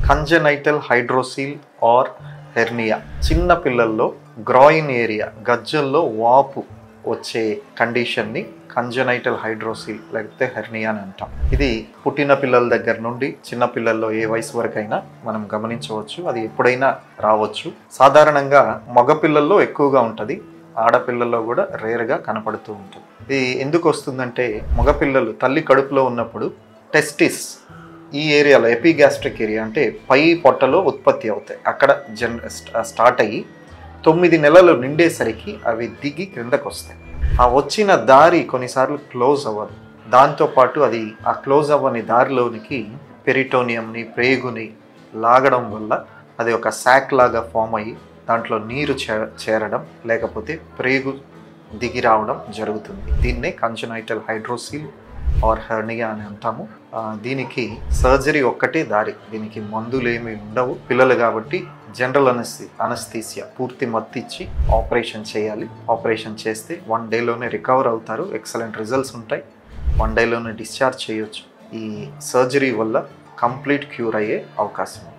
Congenital hydrocele are hernia. చిన్న పిల్లల్లో groin area, గజ్జల్లో వాపు వచ్చే కండిషన్ని కంజనైటల్ హైడ్రోసీల్ లేకపోతే హెర్నియా అని అంటాం. ఇది పుట్టిన పిల్లల దగ్గర నుండి చిన్న పిల్లల్లో ఏ వయసు వరకైనా మనం గమనించవచ్చు. అది ఎప్పుడైనా రావచ్చు. సాధారణంగా మగ పిల్లల్లో ఎక్కువగా ఉంటుంది, ఆడపిల్లల్లో కూడా రేర్గా కనపడుతూ ఉంటుంది. ఇది ఎందుకు వస్తుందంటే మగపిల్లలు తల్లి కడుపులో ఉన్నప్పుడు టెస్టిస్ ఈ ఏరియాలో ఎపిగాస్ట్రిక్ ఏరియా అంటే పై పొట్టలో ఉత్పత్తి అవుతాయి. అక్కడ స్టార్ట్ అయ్యి 9 నెలలు నిండేసరికి అవి దిగి క్రిందకు వస్తాయి. ఆ వచ్చిన దారి కొన్నిసార్లు క్లోజ్ అవ్వదు. దాంతోపాటు అది ఆ క్లోజ్ అవ్వని దారిలోనికి పెరిటోనియంని, ప్రేగుని లాగడం వల్ల అది ఒక శాక్ లాగా ఫామ్ అయ్యి దాంట్లో నీరు చేరడం లేకపోతే ప్రేగు దిగి రావడం జరుగుతుంది. దీన్నే కంజనైటల్ హైడ్రోసీల్ ఆర్ హెర్నియా అని అంటాము. దీనికి సర్జరీ ఒక్కటే దారి, దీనికి మందులు ఏమి ఉండవు. పిల్లలు కాబట్టి జనరల్ అనస్థీసియా పూర్తి మత్తిచ్చి ఆపరేషన్ చేయాలి. ఆపరేషన్ చేస్తే 1 డేలోనే రికవర్ అవుతారు. ఎక్సలెంట్ రిజల్ట్స్ ఉంటాయి. 1 డేలోనే డిశ్చార్జ్ చేయొచ్చు. ఈ సర్జరీ వల్ల కంప్లీట్ క్యూర్ అయ్యే అవకాశం ఉంది.